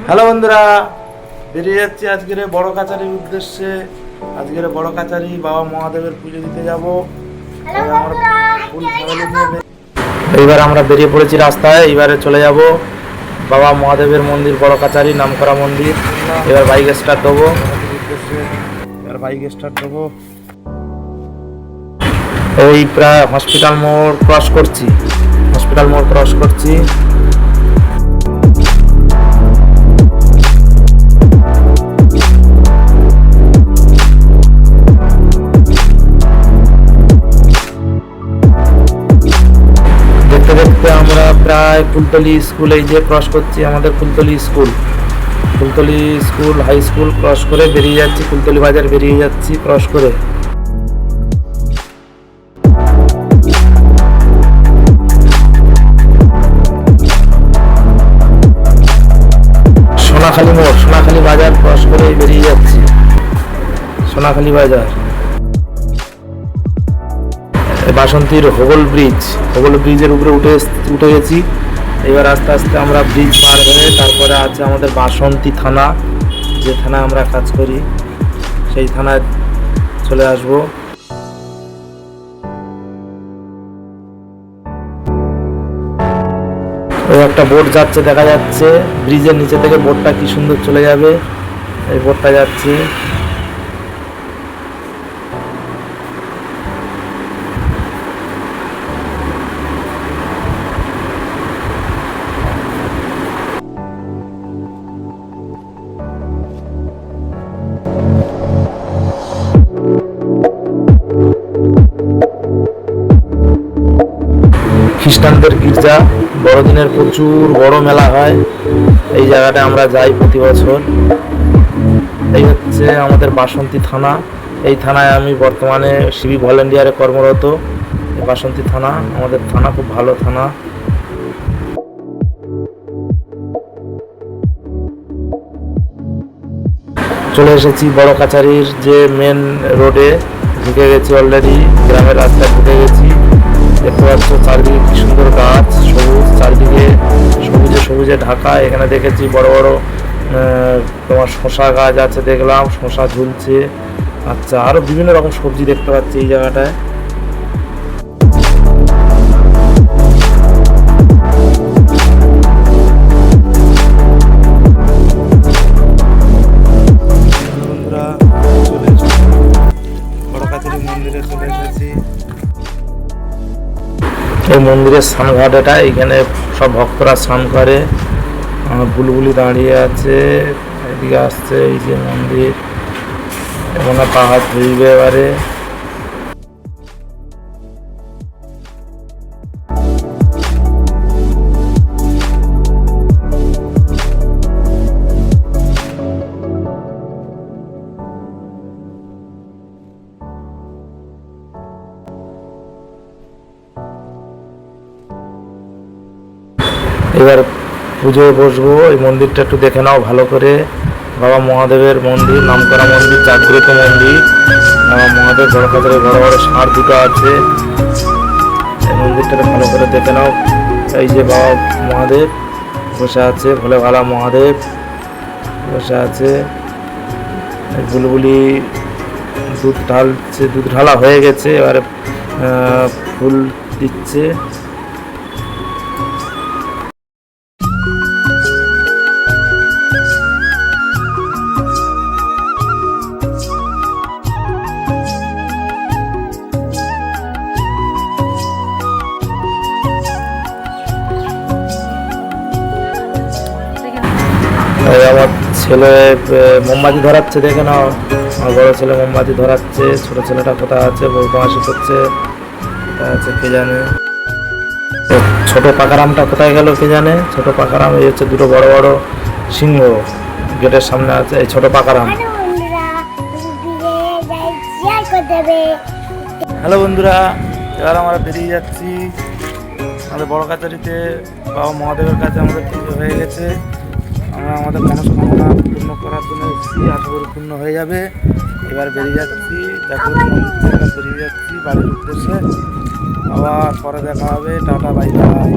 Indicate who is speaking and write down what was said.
Speaker 1: Hello বন্ধুরা, বেরিয়ে যাচ্ছি আজকের বড় কাচারির উদ্দেশ্যে। আজকের বড় কাচারি বাবা মহাদেবের পুজো দিতে যাবো। এইবার আমরা বেরিয়ে পড়েছি রাস্তায়। এইবারে চলে যাব বাবা মহাদেবের মন্দির, বড় কাচারি নামকরা মন্দির। এবার বাইক স্টার্ট দেবো। এই প্রায় হসপিটাল মোড় ক্রস করছি। দেখতে দেখতে আমরা প্রায় ফুলতলি স্কুল, এই যে ক্রস করছি আমাদের Phultali school high school cross করে বেরিয়ে যাচ্ছি। ফুলতলি বাজার বেরিয়ে যাচ্ছি ক্রস করে। সোনাখালী বাজার ক্রস করে বেরিয়ে যাচ্ছি। সোনাখালী বাজার, বাসন্তীর হোগল ব্রিজের উপরে উঠে গেছি। এবার আস্তে আস্তে আমরা ব্রিজ পার হয়ে তারপরে আছে আমাদের বাসন্তী থানা, যে থানায় আমরা কাজ করি সেই থানায় চলে আসব। ওই একটা বোট যাচ্ছে, দেখা যাচ্ছে ব্রিজের নিচে থেকে বোটটা কি সুন্দর চলে যাবে। এই বোটটা যাচ্ছে। খ্রিস্টানদের গির্জা, বড়দিনের প্রচুর বড় মেলা হয়। এই জায়গাটায় আমরা যাই প্রতি বছর। এই হচ্ছে আমাদের বাসন্তী থানা। এই থানায় আমি বর্তমানে সিভিক ভলেন্টিয়ারে কর্মরত। বাসন্তী থানা আমাদের থানা, খুব ভালো থানা। চলে এসেছি বড় কাচারির যে মেন রোডে, ঢুকে গেছি অলরেডি। গ্রামের রাস্তায় ঢুকে গেছি। দেখতে পাচ্ছ চারদিকে কি সুন্দর গাছ, সবুজ, চারদিকে সবুজে ঢাকা। এখানে দেখেছি বড় বড় তোমার শশা গাছ আছে, দেখলাম শশা ঝুলছে। আচ্ছা, আরো বিভিন্ন রকম সবজি দেখতে পাচ্ছি এই জায়গাটায়। এই মন্দিরের স্নানঘাট এটা, এখানে সব ভক্তরা স্নান করে। বুলবুলি দাঁড়িয়ে আছে, এদিকে আসছে। এই যে মন্দির, এমন পাহাড় ধুইবে এবারে। এবার পুজোয় বসবো। এই মন্দিরটা একটু দেখে নাও ভালো করে। বাবা মহাদেবের মন্দির, নামকরা মন্দির, জাগ্রত মন্দির। বাবা মহাদেব, বড় কাচারে বড় বড় ষাঁড় দুটো আছে। এই মন্দিরটাকে ভালো করে দেখে নাও। এই যে বাবা মহাদেব বসে আছে, ভোলে ভালা মহাদেব বসে আছে। বুলবুলি দুধ ঢালছে, দুধ ঢালা হয়ে গেছে, এবারে ফুল দিচ্ছে। আমার ছেলে মোমবাতি ধরাচ্ছে, দেখে নাও। আমার বড় ছেলে মোমবাতি ধরাচ্ছে। ছোট ছেলেটা কোথায় আছে, বউটা হাসি করছে, কোথায় আছে কে জানে। ছোট পাকারামটা কোথায় গেল কে জানে। ছোট পাকারাম, এই হচ্ছে দুটো বড় বড় সিংহ গেটের সামনে আছে। এই ছোট পাকারাম। হ্যালো বন্ধুরা, এবার আমরা বেরিয়ে যাচ্ছি আমাদের বড় কাচারিতে। বাবা মহাদেবের কাছে আমাদের পুজো হয়ে গেছে। আমরা আমাদের মনস্কামনা পূর্ণ করার জন্য এসেছি, আশা করি পূর্ণ হয়ে যাবে। এবার বেরিয়ে যাচ্ছি, বেরিয়ে যাচ্ছি বাড়ির উদ্দেশ্যে। আবার পরে দেখা হবে। Tata, bye bye.